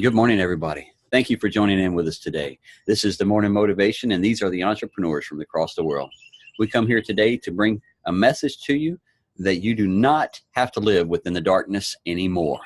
Good morning, everybody. Thank you for joining in with us today. This is the Morning Motivation, and these are the entrepreneurs from across the world. We come here today to bring a message to you that you do not have to live within the darkness anymore.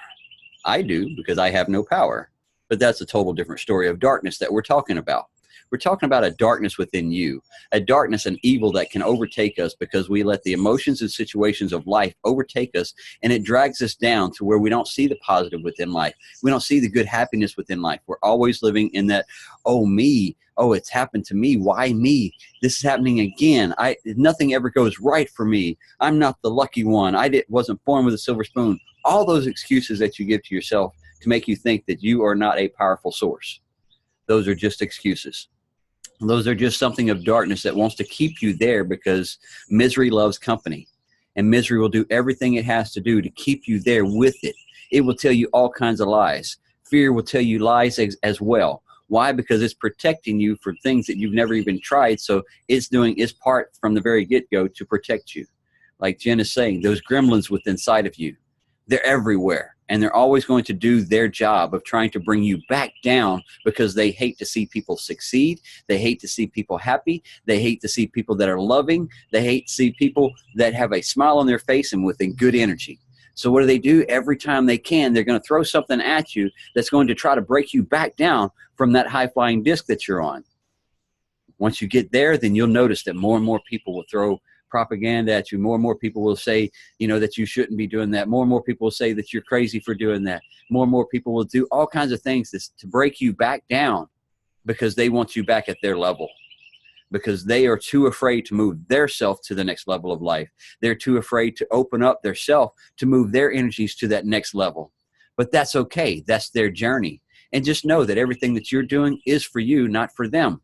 I do, because I have no power, but that's a total different story of darkness that we're talking about. We're talking about a darkness within you, a darkness and evil that can overtake us because we let the emotions and situations of life overtake us, and it drags us down to where we don't see the positive within life. We don't see the good happiness within life. We're always living in that, oh, me, oh, it's happened to me. Why me? This is happening again. Nothing ever goes right for me. I'm not the lucky one. Wasn't born with a silver spoon. All those excuses that you give to yourself to make you think that you are not a powerful source. Those are just excuses. Those are just something of darkness that wants to keep you there because misery loves company. And misery will do everything it has to do to keep you there with it. It will tell you all kinds of lies. Fear will tell you lies as well. Why? Because it's protecting you for things that you've never even tried. So it's doing its part from the very get-go to protect you. Like Jen is saying, those gremlins within inside of you, they're everywhere. And they're always going to do their job of trying to bring you back down because they hate to see people succeed. They hate to see people happy. They hate to see people that are loving. They hate to see people that have a smile on their face and with a good energy. So what do? Every time they can, they're going to throw something at you that's going to try to break you back down from that high-flying disc that you're on. Once you get there, then you'll notice that more and more people will throw propaganda at you. More and more people will say, that you shouldn't be doing that. More and more people will say that you're crazy for doing that. More and more people will do all kinds of things to break you back down because they want you back at their level, because they are too afraid to move their self to the next level of life. They're too afraid to open up their self to move their energies to that next level. But that's okay. That's their journey. And just know that everything that you're doing is for you, not for them.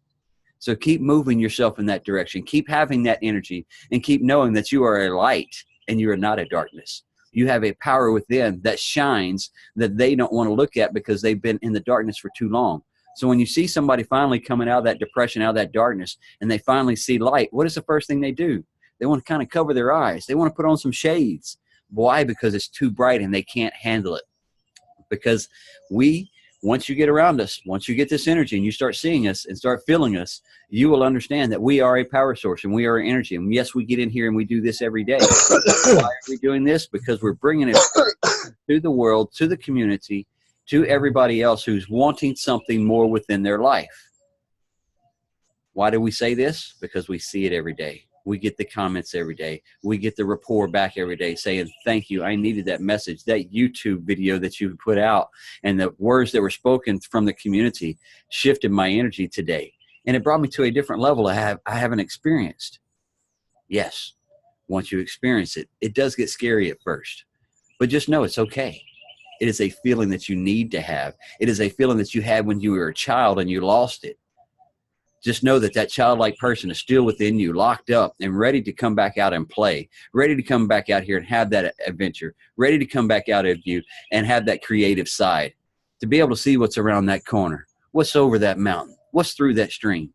So keep moving yourself in that direction. Keep having that energy and keep knowing that you are a light and you are not a darkness. You have a power within that shines that they don't want to look at because they've been in the darkness for too long. So when you see somebody finally coming out of that depression, out of that darkness, and they finally see light, what is the first thing they do? They want to kind of cover their eyes. They want to put on some shades. Why? Because it's too bright and they can't handle it. Because once you get around us, once you get this energy and you start seeing us and start feeling us, you will understand that we are a power source and we are energy. And yes, we get in here and we do this every day. Why are we doing this? Because we're bringing it to the world, to the community, to everybody else who's wanting something more within their life. Why do we say this? Because we see it every day. We get the comments every day. We get the rapport back every day saying, thank you. I needed that message, that YouTube video that you put out, and the words that were spoken from the community shifted my energy today. And it brought me to a different level I haven't experienced. Yes, once you experience it, it does get scary at first. But just know it's okay. It is a feeling that you need to have. It is a feeling that you had when you were a child and you lost it. Just know that childlike person is still within you, locked up and ready to come back out and play, ready to come back out here and have that adventure, ready to come back out of you and have that creative side, to be able to see what's around that corner, what's over that mountain, what's through that stream.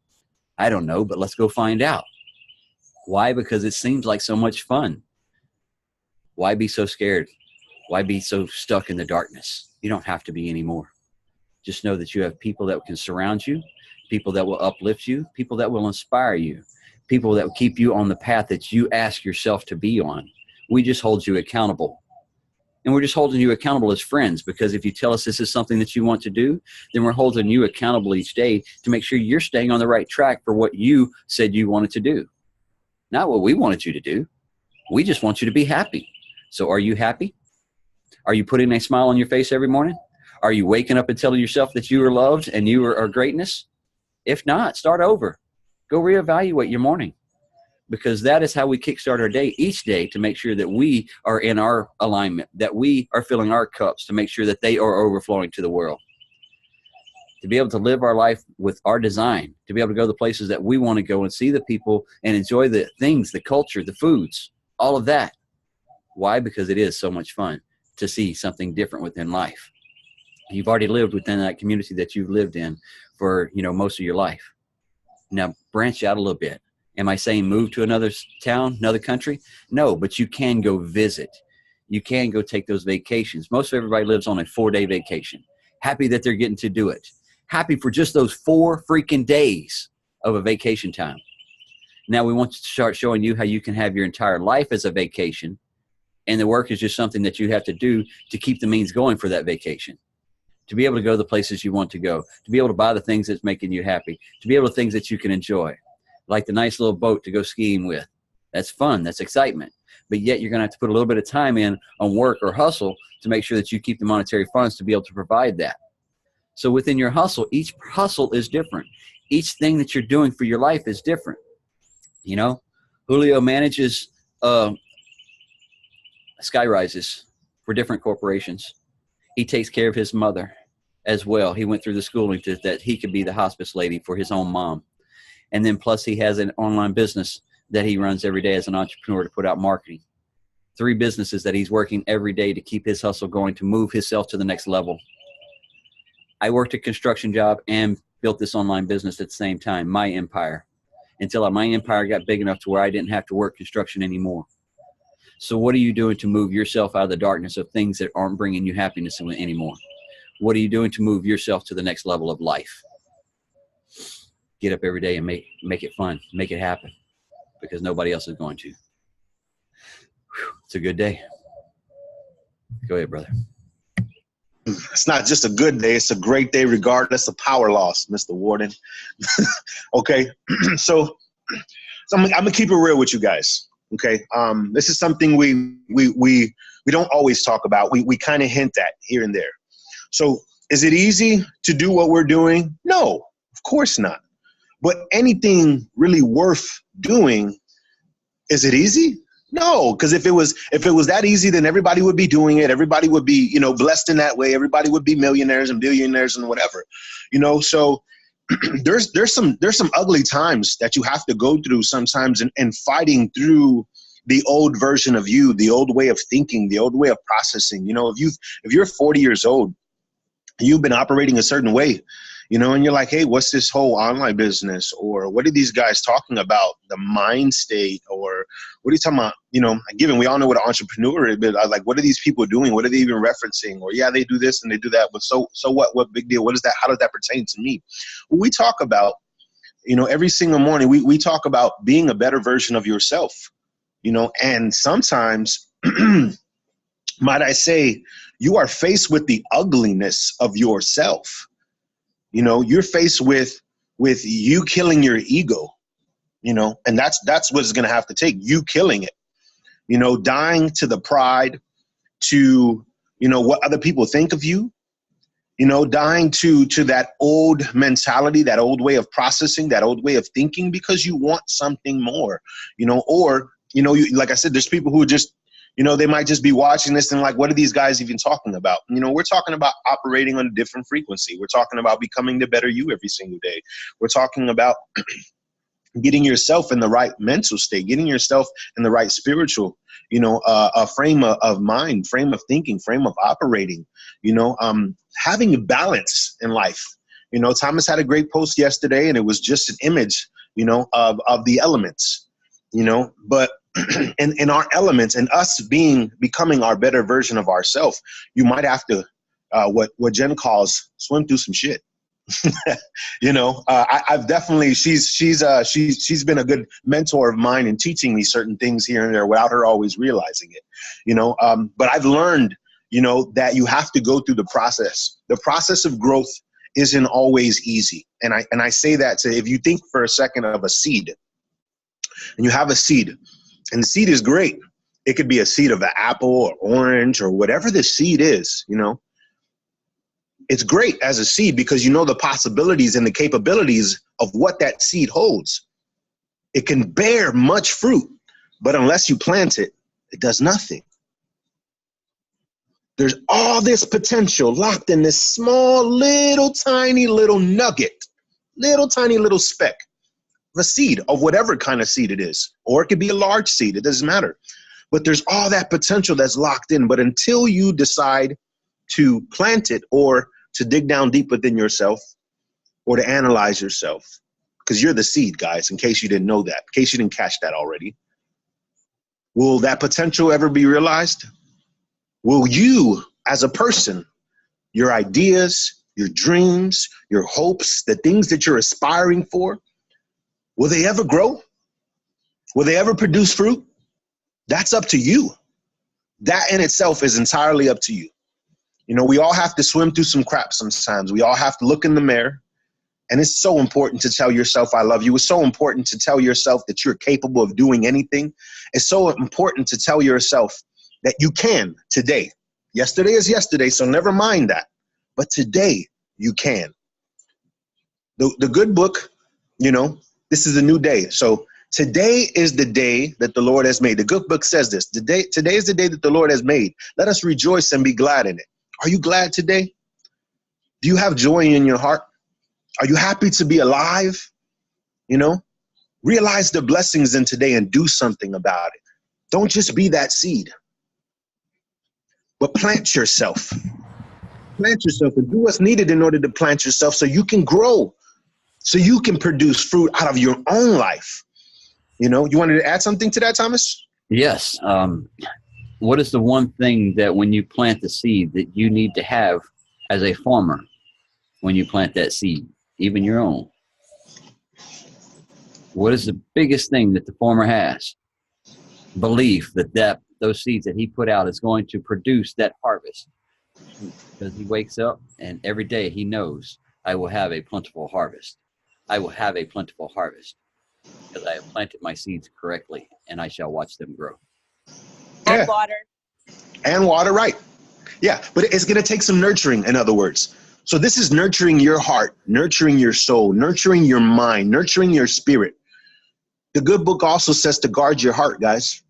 I don't know, but let's go find out. Why? Because it seems like so much fun. Why be so scared? Why be so stuck in the darkness? You don't have to be anymore. Just know that you have people that can surround you, people that will uplift you, people that will inspire you, people that will keep you on the path that you ask yourself to be on. We just hold you accountable. And we're just holding you accountable as friends, because if you tell us this is something that you want to do, then we're holding you accountable each day to make sure you're staying on the right track for what you said you wanted to do. Not what we wanted you to do. We just want you to be happy. So are you happy? Are you putting a smile on your face every morning? Are you waking up and telling yourself that you are loved and you are greatness? If not, start over. Go reevaluate your morning, because that is how we kickstart our day each day, to make sure that we are in our alignment, that we are filling our cups to make sure that they are overflowing to the world. To be able to live our life with our design, to be able to go to the places that we want to go and see the people and enjoy the things, the culture, the foods, all of that. Why? Because it is so much fun to see something different within life. You've already lived within that community that you've lived in for, most of your life. Now branch out a little bit. Am I saying move to another town, another country? No, but you can go visit. You can go take those vacations. Most of everybody lives on a 4-day vacation. happy that they're getting to do it, happy for just those 4 freaking days of a vacation time. Now we want to start showing you how you can have your entire life as a vacation, and the work is just something that you have to do to keep the means going for that vacation, to be able to go the places you want to go, to be able to buy the things that's making you happy, to be able to things that you can enjoy, like the nice little boat to go skiing with. That's fun. That's excitement. But yet you're going to have to put a little bit of time in on work or hustle to make sure that you keep the monetary funds to be able to provide that. So within your hustle, each hustle is different. Each thing that you're doing for your life is different. You know, Julio manages skyrises for different corporations. He takes care of his mother as well. He went through the schooling that he could be the hospice lady for his own mom. And then plus he has an online business that he runs every day as an entrepreneur to put out marketing. 3 businesses that he's working every day to keep his hustle going, to move himself to the next level. I worked a construction job and built this online business at the same time, my empire, until my empire got big enough to where I didn't have to work construction anymore. So what are you doing to move yourself out of the darkness of things that aren't bringing you happiness anymore? What are you doing to move yourself to the next level of life? Get up every day and make it fun. Make it happen, because nobody else is going to. Whew, it's a good day. Go ahead, brother. It's not just a good day. It's a great day regardless of power loss, Mr. Warden. Okay. So I'm going to keep it real with you guys. Okay. This is something we don't always talk about. We kind of hint at here and there. So is it easy to do what we're doing? No, of course not. But anything really worth doing, is it easy? No, because if it was that easy, then everybody would be doing it. Everybody would be, blessed in that way. Everybody would be millionaires and billionaires and whatever, So there's some ugly times that you have to go through sometimes in fighting through the old version of you, the old way of thinking, the old way of processing. If you're 40 years old, you've been operating a certain way, and you're like, hey, what's this whole online business? Or what are these guys talking about? The mind state? Or what are you talking about? Given we all know what an entrepreneur is, but like, what are these people doing? What are they even referencing? Or yeah, they do this and they do that. But so what big deal? What is that? How does that pertain to me? Well, we talk about, every single morning, we talk about being a better version of yourself, and sometimes, might I say, you are faced with the ugliness of yourself. You're faced with you killing your ego, and that's what it's going to have to take, you killing it, dying to the pride, to, what other people think of you, dying to that old mentality, that old way of processing, that old way of thinking, because you want something more, or, like I said, there's people who just, they might just be watching this and like, what are these guys even talking about? We're talking about operating on a different frequency. We're talking about becoming the better you every single day. We're talking about getting yourself in the right mental state, getting yourself in the right spiritual, a frame of mind, frame of thinking, frame of operating, having balance in life. Thomas had a great post yesterday, and it was just an image, of the elements, but in our elements and us becoming our better version of ourselves, you might have to, what Jen calls, swim through some shit. I've definitely, she's been a good mentor of mine in teaching me certain things here and there without her always realizing it, but I've learned, that you have to go through the process. The process of growth isn't always easy. And I say that to, if you think for a second of a seed, and you have a seed, and the seed is great. It could be a seed of an apple or orange or whatever the seed is, It's great as a seed because the possibilities and the capabilities of what that seed holds. It can bear much fruit, but unless you plant it, it does nothing. There's all this potential locked in this small, little, tiny little nugget, little, tiny little speck. A seed of whatever kind of seed it is, or it could be a large seed. It doesn't matter. But there's all that potential that's locked in. But until you decide to plant it or to dig down deep within yourself or to analyze yourself, because you're the seed, guys, in case you didn't know that, in case you didn't catch that already, will that potential ever be realized? Will you, as a person, your ideas, your dreams, your hopes, the things that you're aspiring for, will they ever grow? Will they ever produce fruit? That's up to you. That in itself is entirely up to you. You know, we all have to swim through some crap sometimes. We all have to look in the mirror. And it's so important to tell yourself, I love you. It's so important to tell yourself that you're capable of doing anything. It's so important to tell yourself that you can today. Yesterday is yesterday, so never mind that. But today you can. The good book, you know, this is a new day. So today is the day that the Lord has made. The good book says this. Today is the day that the Lord has made. Let us rejoice and be glad in it. Are you glad today? Do you have joy in your heart? Are you happy to be alive? You know, realize the blessings in today and do something about it. Don't just be that seed, but plant yourself. Plant yourself and do what's needed in order to plant yourself so you can grow, so you can produce fruit out of your own life. You know, you wanted to add something to that, Thomas? Yes. What is the one thing that when you plant the seed that you need to have as a farmer when you plant that seed, even your own? What is the biggest thing that the farmer has? Belief that those seeds that he put out is going to produce that harvest. Because he wakes up and every day he knows, I will have a plentiful harvest. I will have a plentiful harvest because I have planted my seeds correctly and I shall watch them grow. Yeah. And water. And water, right. Yeah, but it's going to take some nurturing, in other words. So this is nurturing your heart, nurturing your soul, nurturing your mind, nurturing your spirit. The good book also says to guard your heart, guys.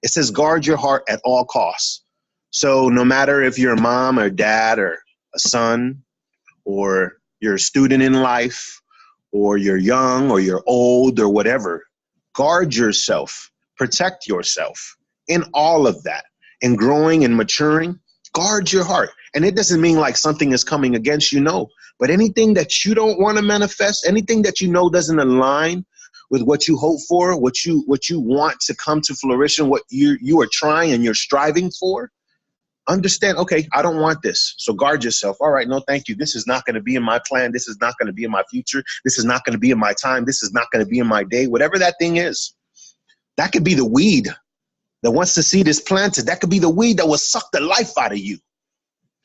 It says guard your heart at all costs. So no matter if you're a mom or dad or a son, or you're a student in life, or you're young or you're old or whatever, guard yourself, protect yourself in all of that. In growing and maturing, guard your heart. And it doesn't mean like something is coming against you, no. But anything that you don't want to manifest, anything that you know doesn't align with what you hope for, what you want to come to fruition, what you are trying and you're striving for, understand, okay, I don't want this. So guard yourself. All right, no, thank you. This is not going to be in my plan. This is not going to be in my future. This is not going to be in my time. This is not going to be in my day. Whatever that thing is, that could be the weed that once the seed is planted, that could be the weed that will suck the life out of you.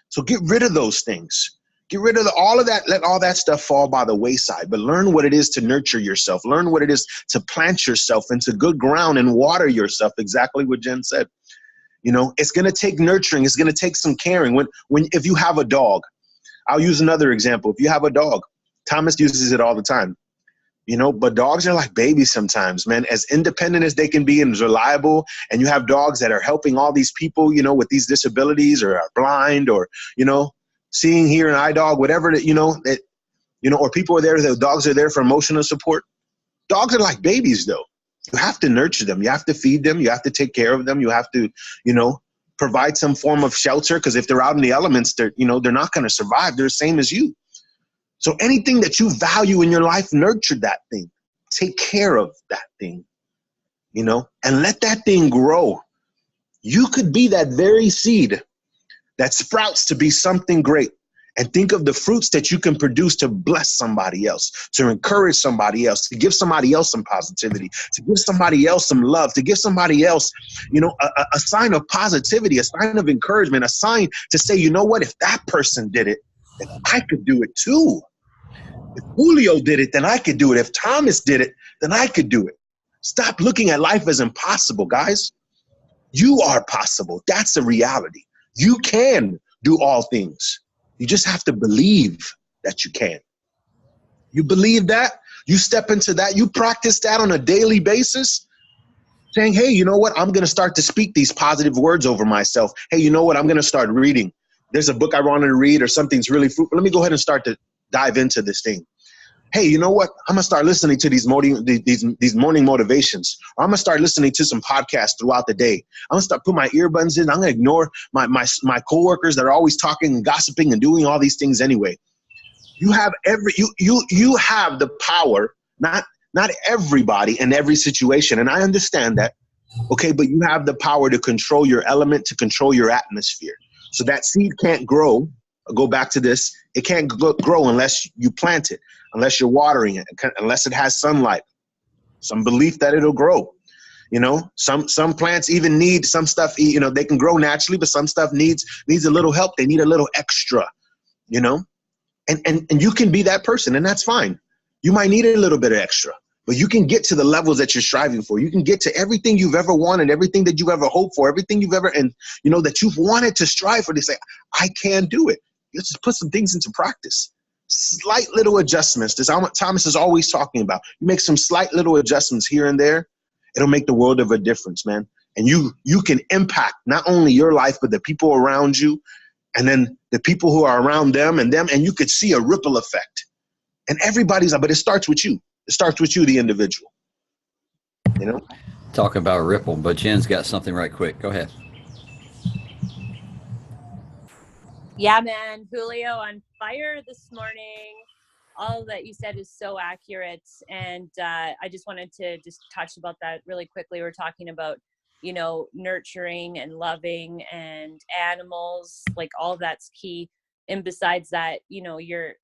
So get rid of those things. Get rid of all of that. Let all that stuff fall by the wayside. But learn what it is to nurture yourself. Learn what it is to plant yourself into good ground and water yourself. Exactly what Jen said. You know, it's going to take nurturing. It's going to take some caring. If you have a dog, I'll use another example. If you have a dog, Thomas uses it all the time. You know, but dogs are like babies sometimes, man. As independent as they can be and as reliable, and you have dogs that are helping all these people, you know, with these disabilities or are blind or, you know, seeing, hearing, eye dog, whatever that, or people are there, the dogs are there for emotional support. Dogs are like babies, though. You have to nurture them. You have to feed them. You have to take care of them. You have to, provide some form of shelter, because if they're out in the elements, they're not going to survive. They're the same as you. So anything that you value in your life, nurture that thing. Take care of that thing, and let that thing grow. You could be that very seed that sprouts to be something great. And think of the fruits that you can produce to bless somebody else, to encourage somebody else, to give somebody else some positivity, to give somebody else some love, to give somebody else, a sign of positivity, a sign of encouragement, a sign to say, you know what, if that person did it, then I could do it too. If Julio did it, then I could do it. If Thomas did it, then I could do it. Stop looking at life as impossible, guys. You are possible. That's a reality. You can do all things. You just have to believe that you can. You believe that, you step into that, you practice that on a daily basis, saying, hey, you know what? I'm going to start to speak these positive words over myself. Hey, you know what? I'm going to start reading. There's a book I wanted to read, or something's really fruitful. Let me go ahead and start to dive into this thing. Hey, you know what? I'm going to start listening to these morning motivations. Or I'm going to start listening to some podcasts throughout the day. I'm going to start putting my earbuds in. I'm going to ignore my coworkers that are always talking and gossiping and doing all these things anyway. You have you have the power, not everybody in every situation. And I understand that. Okay, but you have the power to control your element, to control your atmosphere. So that seed can't grow go back to this. It can't grow unless you plant it, unless you're watering it, unless it has sunlight, some belief that it'll grow. You know, some plants even need some stuff, you know, they can grow naturally, but some stuff needs a little help. They need a little extra, you know, and you can be that person, and that's fine. You might need a little bit of extra, but you can get to the levels that you're striving for. You can get to everything you've ever wanted, everything that you've ever hoped for, everything you've ever, and you know, that you've wanted to strive for. They say, I can do it. You just put some things into practice. Slight little adjustments. This Thomas is always talking about. You make some slight little adjustments here and there. It'll make the world of a difference, man. And you can impact not only your life, but the people around you, and then the people who are around them, and you could see a ripple effect. And everybody's, but it starts with you. It starts with you, the individual. You know? Talk about ripple, but Jen's got something right quick. Go ahead. Yeah, man. Julio on fire this morning. All that you said is so accurate. And I just wanted to just touch about that really quickly. We're talking about, you know, nurturing and loving and animals, like all that's key. And besides that, you know, your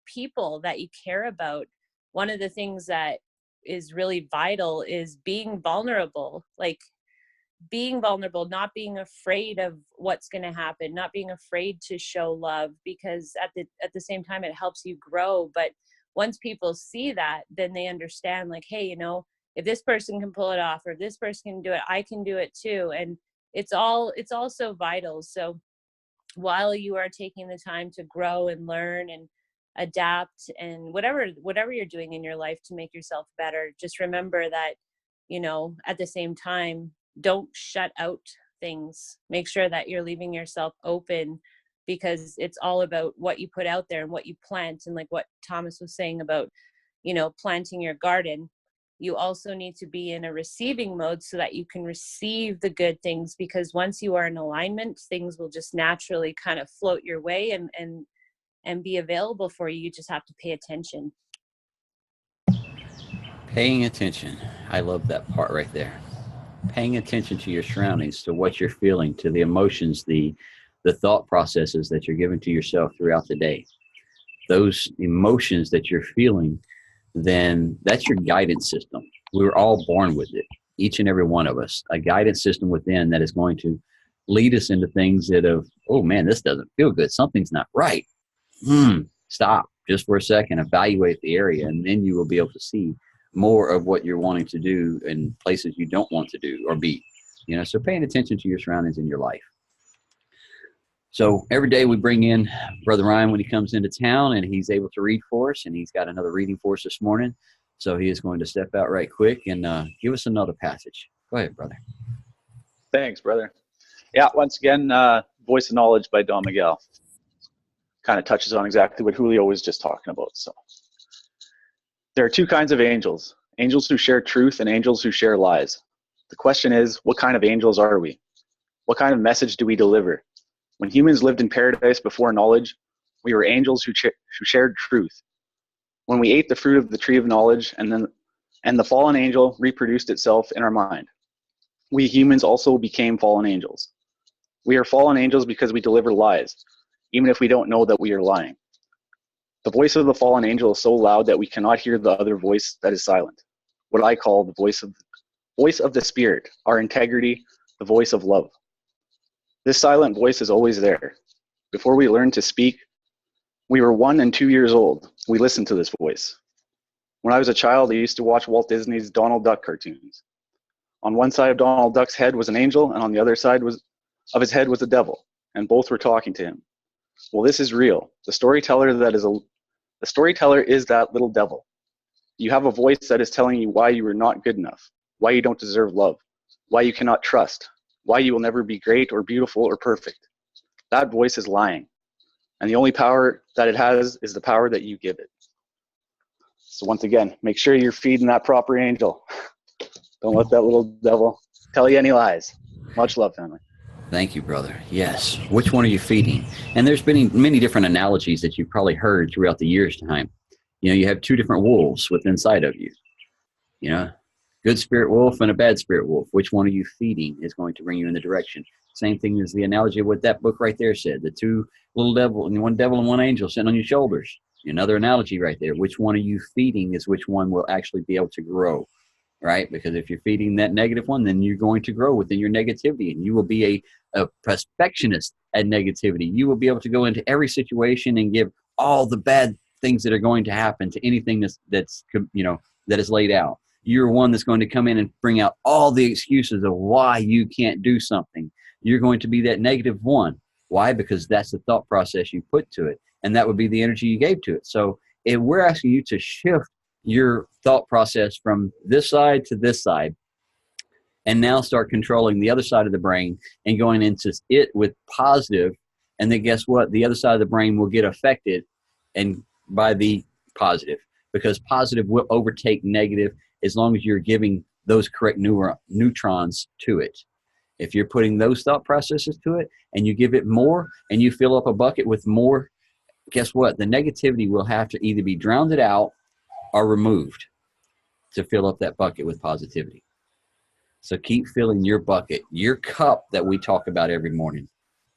people that you care about. One of the things that is really vital is being vulnerable, not being afraid of what's going to happen, not being afraid to show love, because at the same time, it helps you grow. But once people see that, then they understand, like, hey, you know, if this person can pull it off, or if this person can do it, I can do it too. And it's all so vital. So while you are taking the time to grow and learn and adapt and whatever you're doing in your life to make yourself better, just remember that, you know, at the same time, don't shut out things. Make sure that you're leaving yourself open, because it's all about what you put out there and what you plant. And like what Thomas was saying about, you know, planting your garden, you also need to be in a receiving mode so that you can receive the good things, because once you are in alignment, things will just naturally kind of float your way and be available for you. You just have to pay attention. Paying attention. I love that part right there. Paying attention to your surroundings, to what you're feeling, to the emotions, the thought processes that you're giving to yourself throughout the day. Those emotions that you're feeling, then that's your guidance system. We were all born with it, each and every one of us, a guidance system within that is going to lead us into things that oh man, this doesn't feel good. Something's not right. Stop just for a second, evaluate the area, and then you will be able to see more of what you're wanting to do in places you don't want to do or be, you know. So paying attention to your surroundings in your life. So every day we bring in Brother Ryan when he comes into town, and he's able to read for us, and he's got another reading for us this morning. So he is going to step out right quick and give us another passage. Go ahead, brother. Thanks, brother. Yeah, once again, Voice of Knowledge by Don Miguel. Kind of touches on exactly what Julio was just talking about. So there are two kinds of angels who share truth and angels who share lies. The question is, what kind of angels are we? What kind of message do we deliver? When humans lived in paradise before knowledge, we were angels who shared truth. When we ate the fruit of the tree of knowledge, and the fallen angel reproduced itself in our mind, we humans also became fallen angels. We are fallen angels because we deliver lies, even if we don't know that we are lying. The voice of the fallen angel is so loud that we cannot hear the other voice that is silent, what I call the voice of the spirit, our integrity, the voice of love. This silent voice is always there. Before we learned to speak, we were 1 and 2 years old. We listened to this voice. When I was a child, I used to watch Walt Disney's Donald Duck cartoons. On one side of Donald Duck's head was an angel, and on the other side of his head was a devil, and both were talking to him. Well, this is real. The storyteller is that little devil. You have a voice that is telling you why you are not good enough, why you don't deserve love, why you cannot trust, why you will never be great or beautiful or perfect. That voice is lying. And the only power that it has is the power that you give it. So once again, make sure you're feeding that proper angel. Don't let that little devil tell you any lies. Much love, family. Thank you, brother. Yes. Which one are you feeding? And there's been many different analogies that you've probably heard throughout the years' time. You know, you have two different wolves within inside of you. You know, good spirit wolf and a bad spirit wolf. Which one are you feeding is going to bring you in the direction. Same thing as the analogy of what that book right there said. The two little devil and one angel sitting on your shoulders. Another analogy right there. Which one are you feeding is which one will actually be able to grow, right? Because if you're feeding that negative one, then you're going to grow within your negativity, and you will be a perfectionist at negativity. You will be able to go into every situation and give all the bad things that are going to happen to anything that's that is laid out. You're one that's going to come in and bring out all the excuses of why you can't do something. You're going to be that negative one. Why? Because that's the thought process you put to it, and that would be the energy you gave to it. So if we're asking you to shift your thought process from this side to this side, and now start controlling the other side of the brain and going into it with positive, and then guess what? The other side of the brain will get affected and by the positive, because positive will overtake negative as long as you're giving those correct neutrons to it. If you're putting those thought processes to it and you give it more and you fill up a bucket with more, guess what? The negativity will have to either be drowned out or removed to fill up that bucket with positivity. So keep filling your bucket, your cup that we talk about every morning.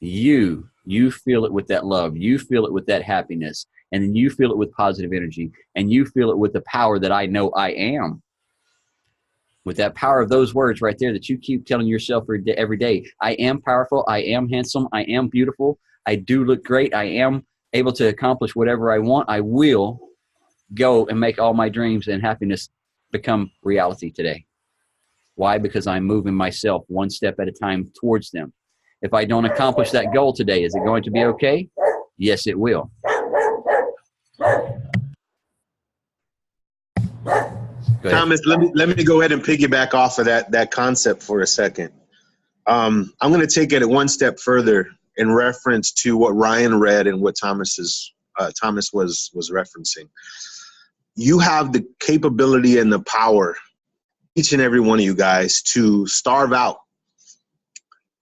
You fill it with that love. You fill it with that happiness. And then you fill it with positive energy. And you fill it with the power that I know I am. With that power of those words right there that you keep telling yourself every day. I am powerful. I am handsome. I am beautiful. I do look great. I am able to accomplish whatever I want. I will go and make all my dreams and happiness become reality today. Why? Because I'm moving myself one step at a time towards them. If I don't accomplish that goal today, is it going to be okay? Yes, it will. Thomas, let me go ahead and piggyback off of that concept for a second. I'm going to take it one step further in reference to what Ryan read and what Thomas was referencing. You have the capability and the power, each and every one of you guys, to starve out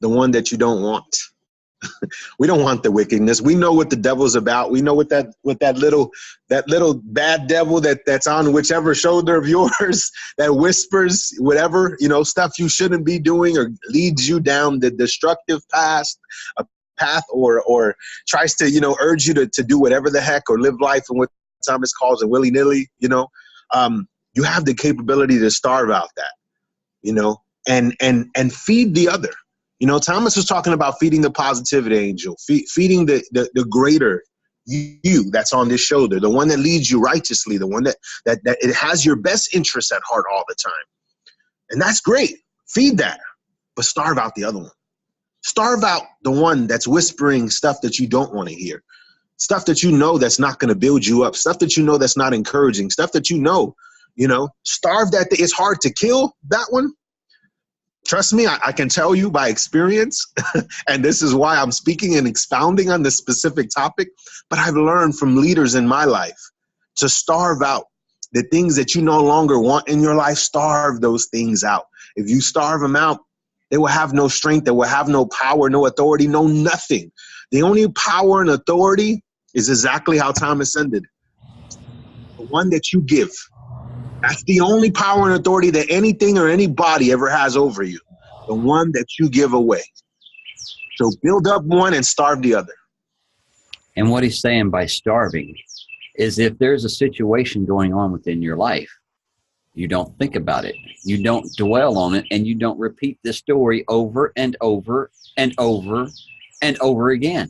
the one that you don't want. We don't want the wickedness. We know what the devil's about. We know what that little bad devil that's on whichever shoulder of yours that whispers whatever, stuff you shouldn't be doing or leads you down the destructive path or tries to, urge you to do whatever the heck or live life in what Thomas calls a willy-nilly, you have the capability to starve out that, and feed the other. Thomas was talking about feeding the positivity angel, feeding the greater you that's on this shoulder, the one that leads you righteously, the one that it has your best interests at heart all the time. And that's great. Feed that, but starve out the other one. Starve out the one that's whispering stuff that you don't want to hear, stuff that that's not going to build you up, stuff that that's not encouraging, stuff that starve that. It's hard to kill that one. Trust me, I can tell you by experience, and this is why I'm speaking and expounding on this specific topic, but I've learned from leaders in my life to starve out the things that you no longer want in your life. Starve those things out. If you starve them out, they will have no strength, they will have no power, no authority, no nothing. The only power and authority is exactly how Thomas ended. The one that you give. That's the only power and authority that anything or anybody ever has over you. The one that you give away. So build up one and starve the other. And what he's saying by starving is if there's a situation going on within your life, you don't think about it. You don't dwell on it, and you don't repeat the story over and over and over and over again.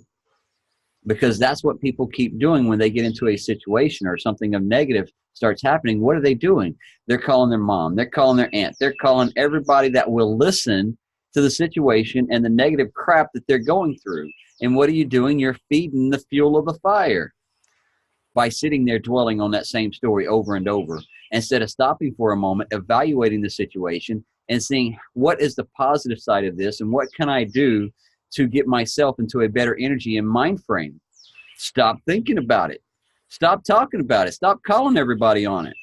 Because that's what people keep doing when they get into a situation or something of negative starts happening. What are they doing? They're calling their mom. They're calling their aunt. They're calling everybody that will listen to the situation and the negative crap that they're going through. And what are you doing? You're feeding the fuel of the fire by sitting there dwelling on that same story over and over, instead of stopping for a moment, evaluating the situation and seeing what is the positive side of this and what can I do to get myself into a better energy and mind frame. Stop thinking about it. Stop talking about it. Stop calling everybody on it.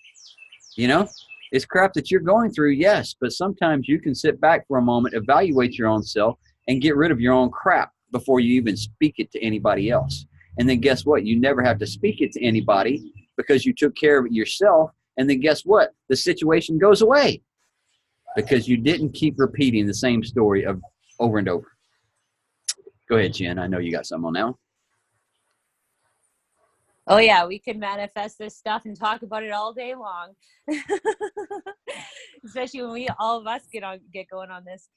It's crap that you're going through, yes, but sometimes you can sit back for a moment, evaluate your own self, and get rid of your own crap before you even speak it to anybody else. And then guess what? You never have to speak it to anybody because you took care of it yourself. And then guess what? The situation goes away because you didn't keep repeating the same story of over and over. Go ahead, Jen. I know you got something on now. Oh yeah, we can manifest this stuff and talk about it all day long. Especially when all of us get going on this.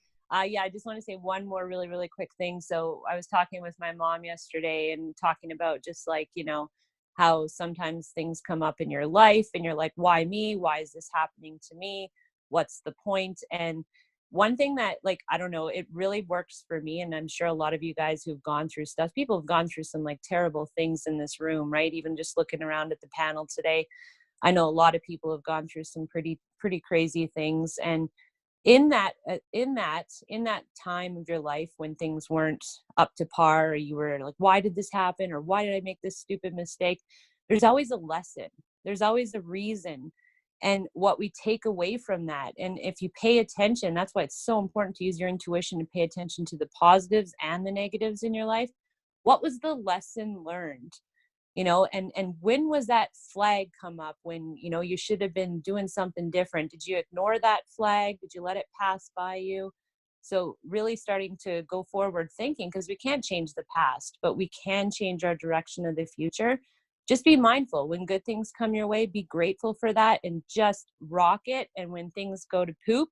Yeah, I just want to say one more really, really quick thing. So I was talking with my mom yesterday and talking about just like, you know, how sometimes things come up in your life and you're like, why me? Why is this happening to me? What's the point? And one thing that, like, I don't know, it really works for me. And I'm sure a lot of you guys who've gone through stuff, people have gone through some like terrible things in this room, right? Even just looking around at the panel today, I know a lot of people have gone through some pretty crazy things. And in that time of your life when things weren't up to par, or you were like, why did this happen? Or why did I make this stupid mistake? There's always a lesson. There's always a reason. And what we take away from that, and if you pay attention, that's why it's so important to use your intuition to pay attention to the positives and the negatives in your life. What was the lesson learned? You know, and when was that flag come up when, you know, you should have been doing something different? Did you ignore that flag? Did you let it pass by you? So really starting to go forward thinking, because we can't change the past, but we can change our direction of the future. Just be mindful when good things come your way, be grateful for that and just rock it. And when things go to poop,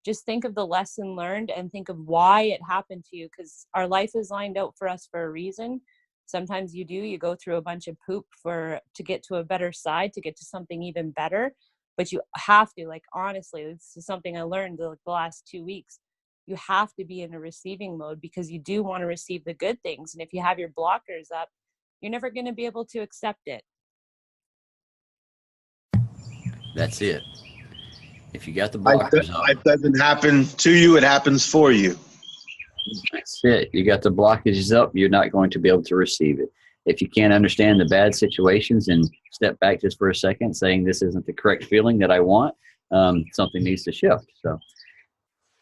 just think of the lesson learned and think of why it happened to you, because our life is lined out for us for a reason. Sometimes you go through a bunch of poop to get to a better side, to get to something even better. But you have to, like, honestly, this is something I learned the last 2 weeks. You have to be in a receiving mode because you do want to receive the good things. And if you have your blockers up, you're never going to be able to accept it. That's it. If you got the blockers up, life doesn't happen to you, it happens for you. That's it. You got the blockages up, you're not going to be able to receive it. If you can't understand the bad situations and step back just for a second saying this isn't the correct feeling that I want, something needs to shift. So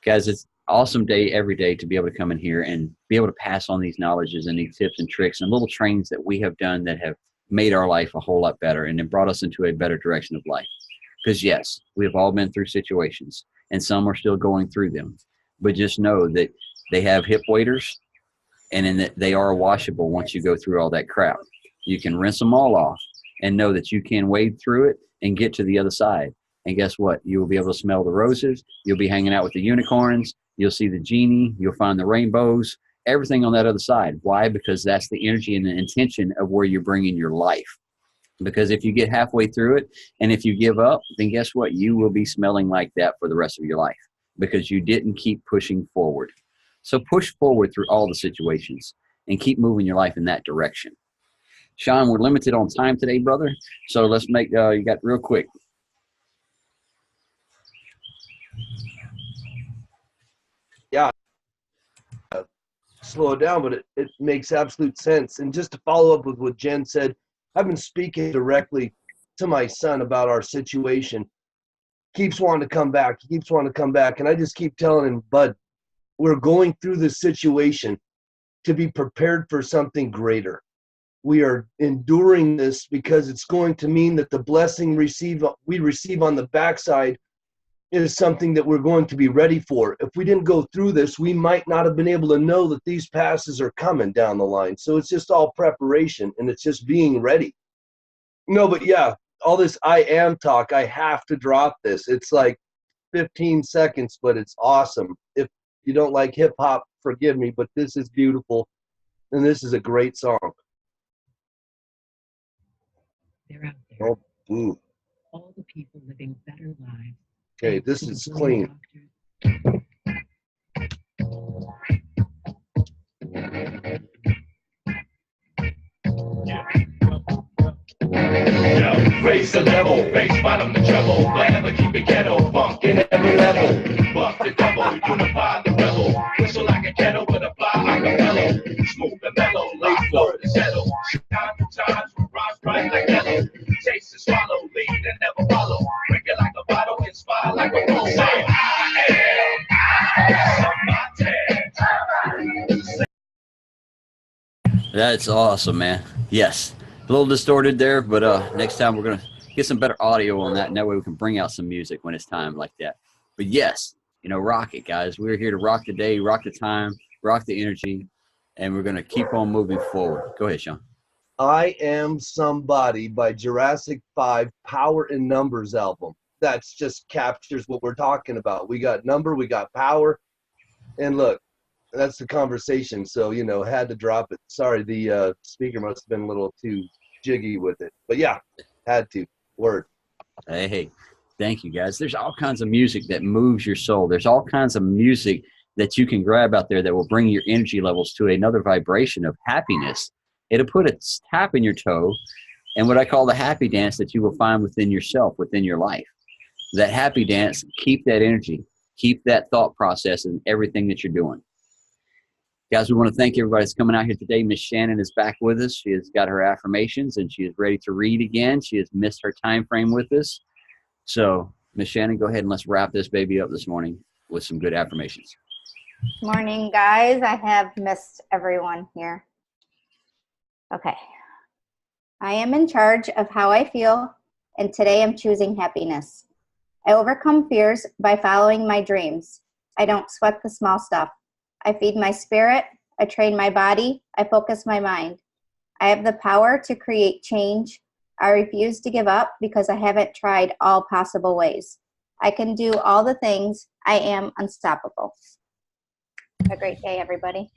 guys, it's awesome day every day to be able to come in here and be able to pass on these knowledges and these tips and tricks and little trainings that we have done that have made our life a whole lot better and it brought us into a better direction of life. Because yes, we have all been through situations and some are still going through them, but just know that they have hip waders and in that they are washable once you go through all that crap. You can rinse them all off and know that you can wade through it and get to the other side. And guess what? You will be able to smell the roses. You'll be hanging out with the unicorns. You'll see the genie. You'll find the rainbows, everything on that other side. Why? Because that's the energy and the intention of where you're bringing your life. Because if you get halfway through it and if you give up, then guess what? You will be smelling like that for the rest of your life because you didn't keep pushing forward. So push forward through all the situations and keep moving your life in that direction. Sean, we're limited on time today, brother. So let's make, you got real quick. Yeah. Slow it down, but it makes absolute sense. And just to follow up with what Jen said, I've been speaking directly to my son about our situation. Keeps wanting to come back. He keeps wanting to come back. And I just keep telling him, bud, we're going through this situation to be prepared for something greater. We are enduring this because it's going to mean that the blessing we receive on the backside is something that we're going to be ready for. If we didn't go through this, we might not have been able to know that these passes are coming down the line. So it's just all preparation and it's just being ready. No, but yeah, all this I am talk, I have to drop this. It's like 15 seconds, but it's awesome. If you don't like hip hop, forgive me, but this is beautiful. And this is a great song. They're out there. Oh, ooh. All the people living better lives. Okay, this is clean. Raise the level, bass bottom the treble, never keep it ghetto, funk in every level. Buck the devil, unify the rebel, whistle like a kettle, but a fly like a bellow. Smooth and mellow, late floor to settle. Time to times, rise bright like yellow. Taste and swallow, lead and never follow. Drink it like a bottle, inspire like a rose. Say, That's awesome, man. Yes. A little distorted there, but next time we're going to get some better audio on that, and that way we can bring out some music when it's time like that. But yes, you know, rock it, guys. We're here to rock the day, rock the time, rock the energy, And we're going to keep on moving forward. Go ahead, Sean. I Am Somebody by Jurassic 5 Power in Numbers album. That's just captures what we're talking about. We got number, we got power. And look, that's the conversation. So, you know, had to drop it. Sorry, the speaker must have been a little too jiggy with it. But yeah, had to. Word. Hey, thank you, guys. There's all kinds of music that moves your soul. There's all kinds of music that you can grab out there that will bring your energy levels to another vibration of happiness. It'll put a tap in your toe and what I call the happy dance that you will find within yourself, within your life. That happy dance, keep that energy, keep that thought process in everything that you're doing. Guys, we want to thank everybody that's coming out here today. Miss Shannon is back with us. She has got her affirmations, and she is ready to read again. She has missed her time frame with us. So, Miss Shannon, go ahead and let's wrap this baby up this morning with some good affirmations. Morning, guys. I have missed everyone here. Okay. I am in charge of how I feel, and today I'm choosing happiness. I overcome fears by following my dreams. I don't sweat the small stuff. I feed my spirit, I train my body, I focus my mind. I have the power to create change. I refuse to give up because I haven't tried all possible ways. I can do all the things. I am unstoppable. Have a great day, everybody.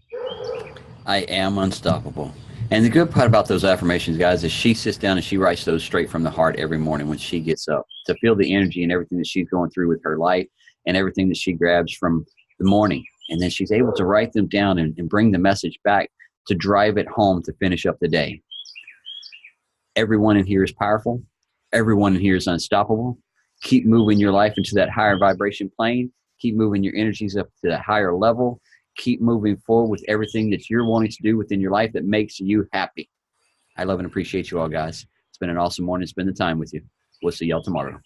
I am unstoppable. And the good part about those affirmations, guys, is she sits down and she writes those straight from the heart every morning when she gets up to feel the energy and everything that she's going through with her life and everything that she grabs from the morning. And then she's able to write them down and bring the message back to drive it home to finish up the day. Everyone in here is powerful. Everyone in here is unstoppable. Keep moving your life into that higher vibration plane. Keep moving your energies up to that higher level. Keep moving forward with everything that you're wanting to do within your life that makes you happy. I love and appreciate you all, guys. It's been an awesome morning. Spend the time with you. We'll see y'all tomorrow.